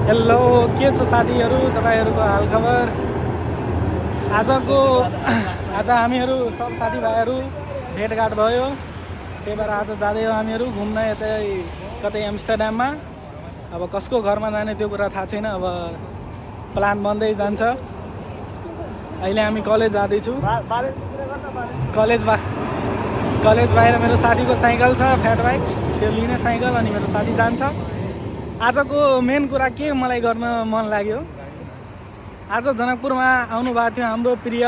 Hello, के छ साथीहरू, तपाईँहरूको हालखबर? आज हामीहरू सब साथीभाइहरू भेटघाट भयो। त्यही भएर आज जाँदै हो हामीहरू घुम्न यतै कतै एम्स्टरड्याममा। अब कसको घरमा जाने त्यो कुरा थाहा छैन, अब प्लान बन्दै जान्छ। अहिले हामी कलेज जाँदैछु। कलेज बाहिर मेरो साथीको साइकल छ, फ्याट बाइक, त्यो लिने साइकल, अनि मेरो साथी जान्छ। आजको मेन कुरा के मलाई गर्न मन लाग्यो, आज जनकपुरमा आउनुभएको थियो हाम्रो प्रिय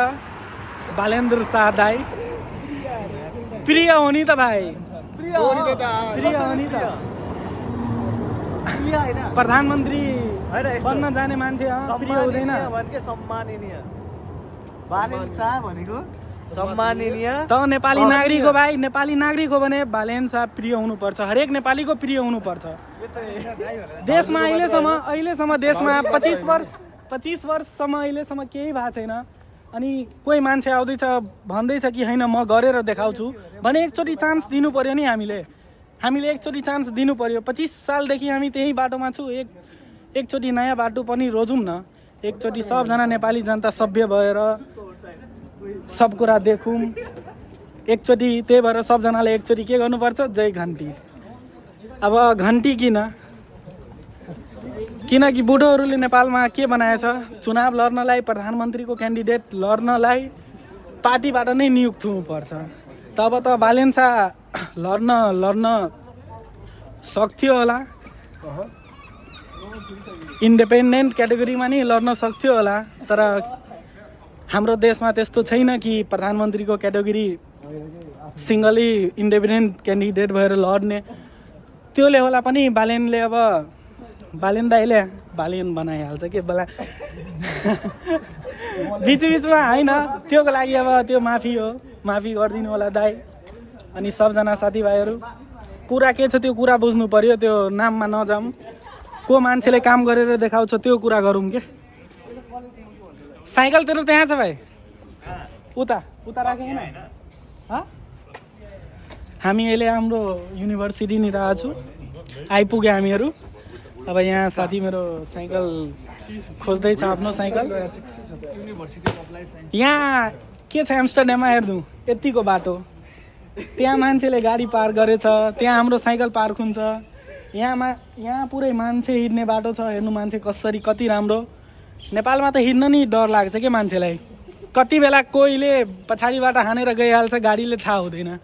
बालेन्द्र शाह दाई। प्रिय हो नि त भाइ, प्रिय हो नि त। प्रधानमन्त्री बन्न जाने मान्छे प्रिय हुँदैन? बालेन्द्र शाह भनेको सम्माननीय त नेपाली नागरिक हो भाइ, नेपाली नागरिक हो भने बालेन्द्र शाह प्रिय हुनुपर्छ, हरेक नेपालीको प्रिय हुनुपर्छ। देशमा अहिलेसम्म देशमा 25 वर्षसम्म अहिलेसम्म केही भएको छैन। अनि कोही मान्छे आउँदैछ भन्दैछ कि होइन म गरेर देखाउँछु भने एकचोटि चान्स दिनु पर्यो नि। हामीले एकचोटि चान्स दिनु पर्यो। 25 सालदेखि हामी त्यही बाटोमा छु। एकचोटि नयाँ बाटो पनि रोजौँ न। एकचोटि सबजना नेपाली जनता सभ्य भएर सब कुरा देखौँ एकचोटि। त्यही भएर सबजनाले एकचोटि के गर्नुपर्छ? जय घन्टी। अब घन्टी किनकि बुढोहरूले नेपालमा के बनाएछ? चुनाव लड्नलाई, प्रधानमन्त्रीको क्यान्डिडेट लड्नलाई पार्टीबाट नै नियुक्त हुनुपर्छ। तब त बालेन्द्र शाह लड्न सक्थ्यो होला, इन्डिपेन्डेन्ट क्याटेगोरीमा नि लड्न सक्थ्यो होला। तर हाम्रो देशमा त्यस्तो छैन कि प्रधानमन्त्रीको क्याटेगोरी सिङ्गली इन्डिपेन्डेन्ट क्यान्डिडेट भएर लड्ने। त्योले होला पनि बालेनले अब बालेन दाइले बालेन बनाइहाल्छ के बेला बिचमा होइन। त्योको लागि अब त्यो माफी हो, माफी गरिदिनु होला दाइ। अनि सबजना साथीभाइहरू कुरा के छ त्यो कुरा बुझ्नु पर्यो, त्यो नाममा नजाऊँ। को मान्छेले काम गरेर देखाउँछ त्यो कुरा गरौँ के। साइकल तेरो त्यहाँ छ भाइ, उता राखेको होइन। हामी अहिले हाम्रो युनिभर्सिटीनिर आएको छु, आइपुग्यो हामीहरू। अब यहाँ साथी मेरो साइकल खोज्दैछ आफ्नो साइकल। यहाँ के छ एम्स्टरड्याममा हेर्नु, यतिको बाटो, त्यहाँ मान्छेले गाडी पार्क गरेछ, त्यहाँ हाम्रो साइकल पार्क हुन्छ। यहाँ पुरै मान्छे हिँड्ने बाटो छ। हेर्नु मान्छे कसरी, कति राम्रो। नेपालमा त हिँड्न नि डर लाग्छ के मान्छेलाई। कति बेला कोहीले पछाडिबाट हानेर गइहाल्छ, गाडीले थाहा हुँदैन।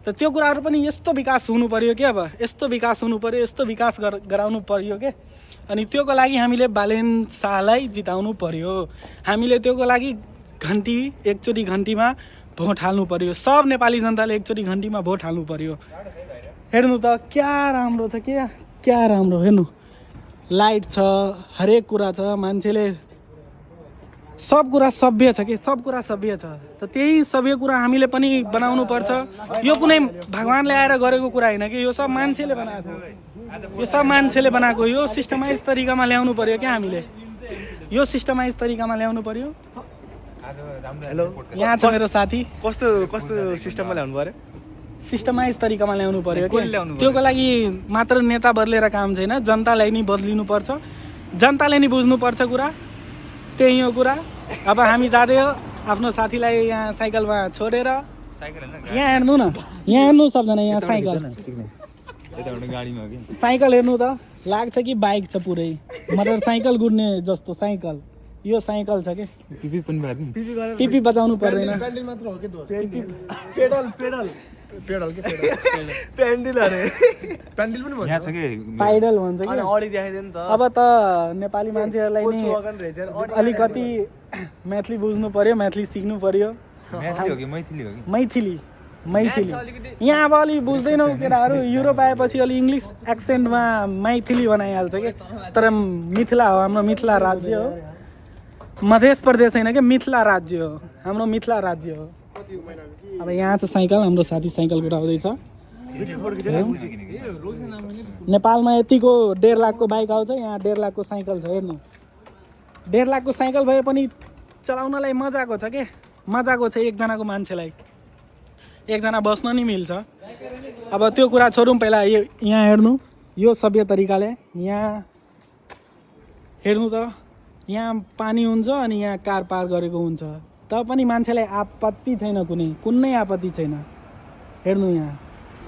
त त्यो कुराहरू पनि यस्तो विकास हुनु पर्यो के। अब यस्तो विकास हुनु पर्यो, यस्तो विकास गराउनु पर्यो के। अनि त्योको लागि हामीले बालेन्द्र शाहलाई जिताउनु पर्यो। हामीले त्योको लागि एकचोटि घन्टीमा भोट हाल्नु पर्यो। सब नेपाली जनताले एकचोटि घन्टीमा भोट हाल्नु पर्यो। हेर्नु त क्या राम्रो छ, क्या राम्रो। हेर्नु लाइट छ, हरेक कुरा छ, मान्छेले सब कुरा सभ्य छ कि, सब कुरा सभ्य छ। त त्यही सभ्य कुरा हामीले पनि बनाउनु पर्छ। यो कुनै भगवानले आएर गरेको कुरा होइन कि, यो सब मान्छेले बनाएको, यो सिस्टमाइज तरिकामा ल्याउनु पर्यो क्या। हामीले यो सिस्टमाइज तरिकामा ल्याउनु पर्यो। हेलो, यहाँ छ मेरो साथी। कस्तो सिस्टममा ल्याउनु पर्यो? सिस्टमाइज तरिकामा ल्याउनु पर्यो। त्योको लागि मात्र नेता बदलेर काम छैन, जनतालाई नि बदलिनु पर्छ, जनताले नि बुझ्नुपर्छ कुरा। त्यही हो कुरा। अब हामी जाँदै हो आफ्नो साथीलाई यहाँ साइकलमा छोडेर। यहाँ हेर्नु न, यहाँ हेर्नु सबजना, यहाँ साइकल हेर्नु त, लाग्छ कि बाइक छ पुरै, मोटरसाइकल गुड्ने जस्तो साइकल। यो साइकल छ कि टिपी बजाउनु पर्दैन। पाइडल भन्छ कि। अब त नेपाली मान्छेहरूलाई नि अलिकति मैथिली बुझ्नु पर्यो, मैथिली सिक्नु पर्यो। मैथिली यहाँ अब अलि बुझ्दैनौ केटाहरू। युरोप आएपछि अलि इङ्ग्लिस एक्सेन्टमा मैथिली बनाइहाल्छ कि। तर मिथिला हो, हाम्रो मिथिला राज्य हो, मध्य प्रदेश होइन कि, मिथिला राज्य हो, हाम्रो मिथिला राज्य हो। अब यहाँ छ साइकल, हाम्रो साथी साइकल कुदाउँदैछ। नेपालमा यतिको 1.5 लाखको बाइक आउँछ, यहाँ 1.5 लाखको साइकल छ। हेर्नु 1.5 लाखको साइकल भए पनि चलाउनलाई मजाको छ के, मजाको छ। एकजनाको मान्छेलाई एकजना बस्न नि मिल्छ। अब त्यो कुरा छोडौँ, पहिला यहाँ हेर्नु, यो सभ्य तरिकाले यहाँ हेर्नु त यहाँ पानी हुन्छ अनि यहाँ कार पार गरेको हुन्छ त पनि मान्छेलाई आपत्ति छैन कुनै आपत्ति छैन हेर्नु यहाँ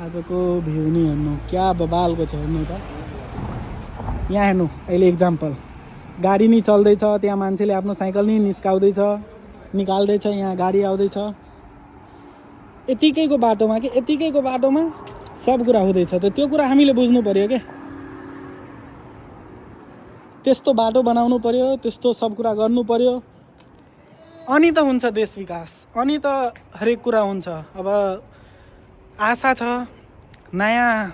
आजको भ्यू नि हेर्नु क्या बबालको छ हेर्नु त यहाँ हेर्नु अहिले इक्जाम्पल गाडी नि चल्दैछ त्यहाँ मान्छेले आफ्नो साइकल नि निकाल्दैछ यहाँ गाडी आउँदैछ यतिकैको बाटोमा सब कुरा हुँदैछ त त्यो कुरा हामीले बुझ्नु पर्यो के त्यस्तो बाटो बनाउनु पर्यो त्यस्तो सब कुरा गर्नु पर्यो अनि त हुन्छ देश विकास अनि त हरेक कुरा हुन्छ अब आशा छ नयाँ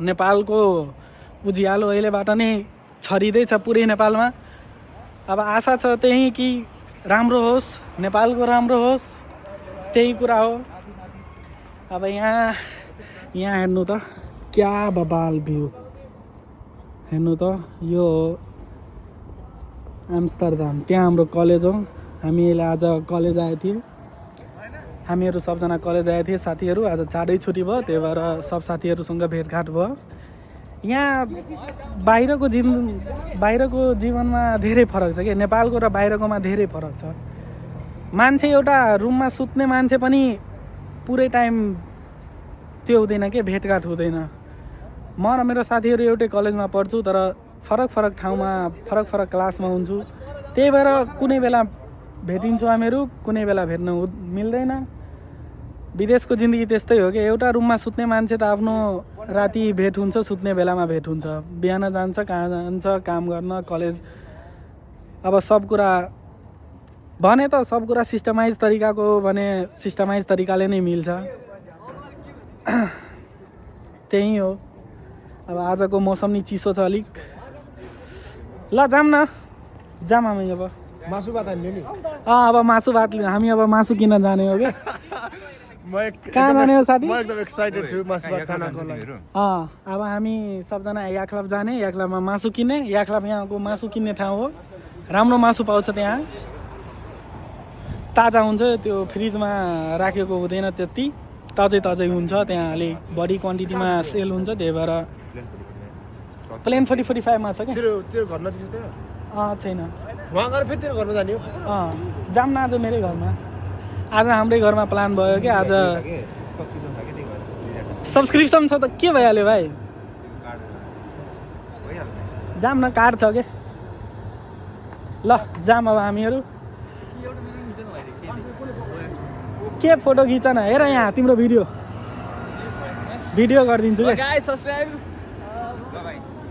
नेपालको उज्यालो अहिलेबाट नै छरिँदैछ पुरै नेपालमा अब आशा छ त्यही कि राम्रो होस् नेपालको राम्रो होस् त्यही कुरा हो अब यहाँ हेर्नु त क्या बबाल भ्यू हेर्नु त यो एम्स्टरडाम त्यहाँ हाम्रो कलेज हो हामीले आज कलेज आएको थियौँ हामीहरू सबजना कलेज आएको थियौँ साथीहरू आज चाँडै छुट्टी भयो त्यही भएर सब साथीहरूसँग भेटघाट भयो यहाँ बाहिरको जीवनमा धेरै फरक छ कि नेपालको र बाहिरकोमा धेरै फरक छ मान्छे एउटा रुममा सुत्ने मान्छे पनि पुरै टाइम त्यो हुँदैन के भेटघाट हुँदैन म र मेरो साथीहरू एउटै कलेजमा पढ्छु तर फरक ठाउँमा फरक क्लासमा हुन्छु त्यही भएर कुनै बेला भेटिन्छौँ हामीहरू कुनै बेला भेट्न मिल्दैन विदेशको जिन्दगी त्यस्तै हो कि एउटा रुममा सुत्ने मान्छे त आफ्नो राति भेट हुन्छ सुत्ने बेलामा भेट हुन्छ बिहान जान्छ कहाँ जान्छ काम गर्न कलेज अब सब कुरा भने त सब कुरा सिस्टमाइज तरिकाको भने सिस्टमाइज तरिकाले नै मिल्छ त्यही हो अब आजको मौसम नि चिसो छ अलिक ल जाम हामी अब मासु भात हान्ने नि अब मासु भात हामी अब मासु किन जाने हो क्या कहाँ जाने हो साथी म एकदम एक्साइटेड छु मासु भात खानको लागि अब हामी सबजना याक्लाब जाने याक्लाबमा मासु किन्ने याक्लाब यहाँको मासु किन्ने ठाउँ हो राम्रो मासु पाउँछ त्यहाँ ताजा हुन्छ त्यो फ्रिजमा राखेको हुँदैन त्यति ताजै हुन्छ त्यहाँ अलिक बढी क्वान्टिटीमा सेल हुन्छ त्यही भएर प्लेन 45मा छ क्या तेरो घर नजिक त्यहाँ छैन वहाँ गएर फेरि तेरो घरमा जाने हो जाम न आज मेरै घरमा आज हाम्रै घरमा प्लान भयो क्या आज सब्सक्रिप्सन छ त के भइहाल्यो भाइ जाम न कार्ड छ के ल जाम अब हामीहरू के फोटो खिच न हेर यहाँ तिम्रो भिडियो गरिदिन्छु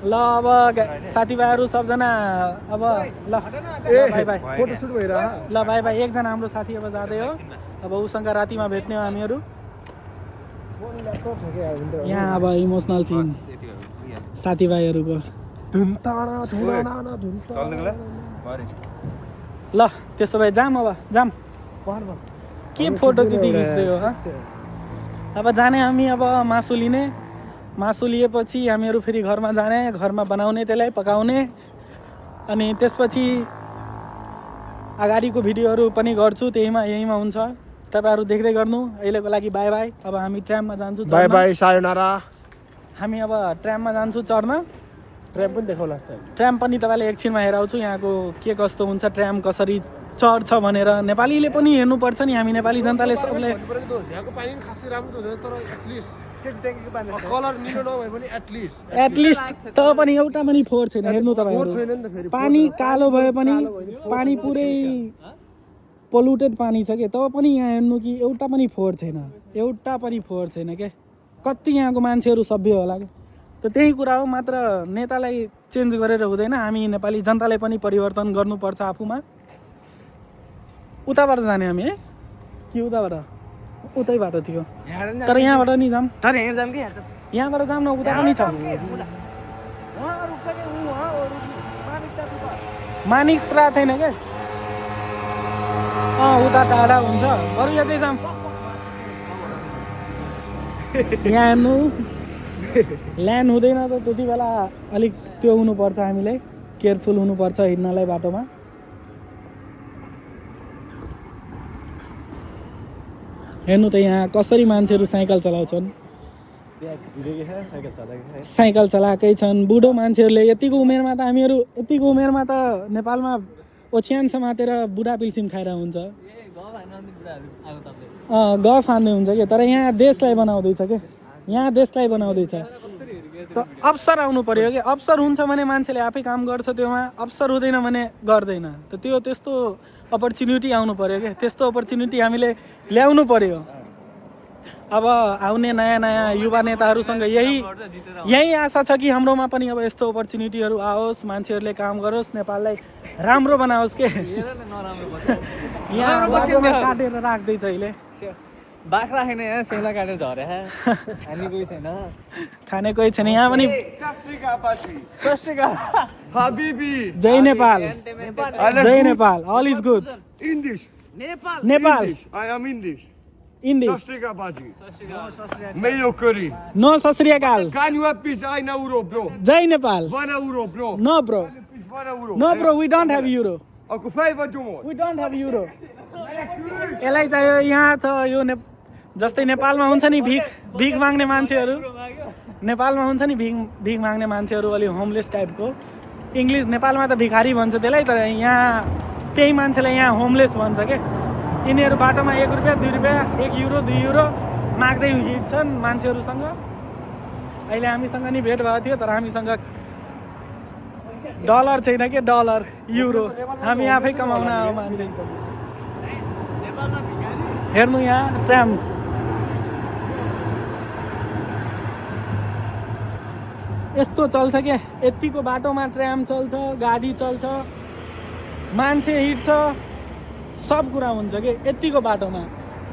ल अब साथीभाइहरू सबजना अब ल बाई फोटो सुट भइरह ल बाई एकजना हाम्रो साथी अब जाँदै हो अब उसँग रातिमा भेट्ने हो हामीहरू यहाँ अब इमोसनल सिन साथीभाइहरूको ल त्यसो भए जाम के फोटो खिच्दै हो अब जाने हामी अब मासु लिएपछि हामीहरू फेरि घरमा जाने घरमा बनाउने त्यसलाई पकाउने अनि त्यसपछि अगाडिको भिडियोहरू पनि गर्छु यहीमा हुन्छ तपाईँहरू देख्दै गर्नु अहिलेको लागि बाई अब हामी ट्राममा जान्छौँ बाई सायोनारा हामी अब ट्राममा जान्छौँ चढ्न ट्राम पनि देखाउला ट्राम पनि तपाईँलाई एकछिनमा हेराउँछु यहाँको के कस्तो हुन्छ ट्राम कसरी चढ्छ भनेर नेपालीले पनि हेर्नुपर्छ नि हामी नेपाली जनताले सबले यहाँको पानी खासै राम्रो हुँदैन तर कलर निलो नभए पनि एटलिस्ट त पनि एउटा पनि फोहोर छैन हेर्नु तपाईँहरू पानी कालो भए पनि पानी पुरै पोल्युटेड पानी छ के तब पनि यहाँ हेर्नु कि एउटा पनि फोहोर छैन के कति यहाँको मान्छेहरू सभ्य होला क्या त त्यही कुरा हो मात्र नेतालाई चेन्ज गरेर हुँदैन हामी नेपाली जनताले पनि परिवर्तन गर्नुपर्छ आफूमा उताबाट जाने हामी है कि उतैबाट थियो तर यहाँबाट नि जाम यहाँबाट जाम न उता पनि छ मानिक्सत्रा छैन क्या उता टाढा हुन्छ बरु यतै जाम यहाँ हेर्नु ल्यान्ड हुँदैन त त्यति बेला अलिक त्यो हुनुपर्छ हामीलाई केयरफुल हुनुपर्छ हिँड्नलाई बाटोमा हेर्नु त यहाँ कसरी मान्छेहरू साइकल चलाउँछन् साइकल चलाएकै छन्। बुढो मान्छेहरूले यतिको उमेरमा त हामीहरू यतिको उमेरमा त नेपालमा ओछ्यान समातेर बुढा पिल्सिम खाएर हुन्छ। गफ हान्दै हुन्छ कि, तर यहाँ देशलाई बनाउँदैछ के, यहाँ देशलाई बनाउँदैछ। त अवसर आउनु पर्यो कि, अवसर हुन्छ भने मान्छेले आफै काम गर्छ त्योमा, अवसर हुँदैन भने गर्दैन। त त्यस्तो अपर्च्युनिटी आउनु पर्यो कि, त्यस्तो अपर्च्युनिटी हामीले ल्याउनु पर्यो। अब आउने नयाँ नयाँ युवा नेताहरूसँग यही आशा छ कि हाम्रोमा पनि अब यस्तो अपर्च्युनिटीहरू आओस्, मान्छेहरूले काम गरोस्, नेपाललाई राम्रो बनाओस् के। यहाँ बाटोमा काटेर राख्दैछ अहिले, बाख्रा छैन यहाँ, सेला काटेर झरे खाने कोही छैन, खाने कोही छैन यहाँ पनि। Habibi. जय नेपाल, जय Nepal, all is good. Indish. Nepal, I am Indish. इन्डिस, Sastrika Baji. Mayo curry. No सत श्री अकाल, Can you have piece? I know euro, bro. जय Nepal. €1, bro. No bro, Piece €1. No bro, we don't have euro, Ako 5 more. We don't have euro. यसलाई चाहिँ यहाँ छ यो जस्तै नेपालमा हुन्छ नि भिख माग्ने मान्छेहरू, नेपालमा हुन्छ नि भिख माग्ने मान्छेहरू अलि होमलेस टाइपको। इङ्ग्लिस नेपालमा त भिखारी भन्छ त्यसलाई, तर यहाँ त्यही मान्छेलाई यहाँ होमलेस भन्छ के। यिनीहरू बाटोमा ₹1, ₹2, €1, €2 माग्दै हिँड्छन् मान्छेहरूसँग। अहिले हामीसँग नि भेट भएको थियो, तर हामीसँग डलर छैन के, डलर युरो हामी आफै कमाउन आयो मान्छे। हेर्नु यहाँ ट्राम, यस्तो चल्छ क्या, यतिको बाटोमा ट्राम चल्छ, गाडी चल्छ, मान्छे हिँड्छ, सब कुरा हुन्छ कि यतिको बाटोमा।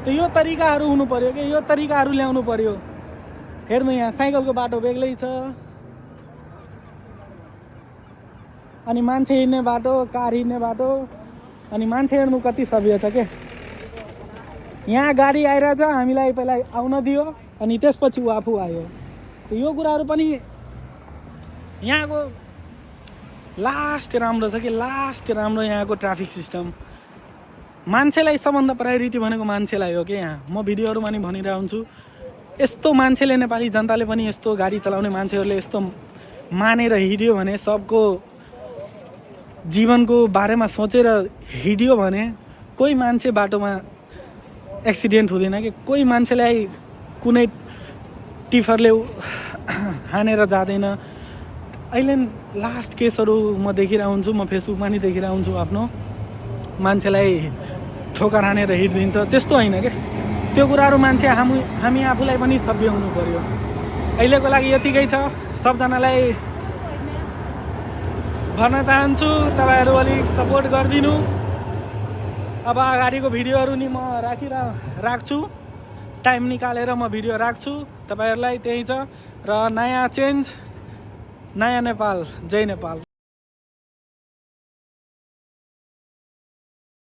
त यो तरिकाहरू हुनु पर्यो कि, यो तरिकाहरू ल्याउनु पर्यो। हेर्नु यहाँ साइकलको बाटो बेग्लै छ, अनि मान्छे हिँड्ने बाटो, कार हिँड्ने बाटो, अनि मान्छे हेर्नु कति सभ्य छ के। यहाँ गाडी आइरहेछ, हामीलाई पहिला आउन दियो, अनि त्यसपछि ऊ आफू आयो। त यो कुराहरू पनि यहाँको लास्ट राम्रो छ कि, लास्ट राम्रो यहाँको ट्राफिक सिस्टम। मान्छेलाई सबभन्दा प्रायोरिटी भनेको मान्छेलाई हो कि। यहाँ म भिडियोहरूमा नि भनिरहेको हुन्छु, यस्तो मान्छेले, नेपाली जनताले पनि यस्तो गाडी चलाउने मान्छेहरूले यस्तो मानेर हिँड्यो भने, सबको जीवनको बारेमा सोचेर हिँड्यो भने कोही मान्छे बाटोमा एक्सिडेन्ट हुँदैन कि, कोही मान्छेलाई कुनै टिफरले हानेर जाँदैन। अहिले लास्ट केसहरू म देखिरहेको हुन्छु, म फेसबुकमा नि देखिरहेको हुन्छु, आफ्नो मान्छेलाई ठोकर हानेर हिँडिदिन्छ। त्यस्तो होइन क्या, त्यो कुराहरू मान्छे हामी आफूलाई पनि सभ्य हुनु पर्यो। अहिलेको लागि यतिकै छ। सबजनालाई भन्न चाहन्छु, तपाईँहरू अलिक सपोर्ट गरिदिनु। अब अगाडिको भिडियोहरू नि म राख्छु, टाइम निकालेर म भिडियो राख्छु तपाईँहरूलाई। त्यही छ, र नयाँ चेन्ज, नयाँ नेपाल, जय नेपाल।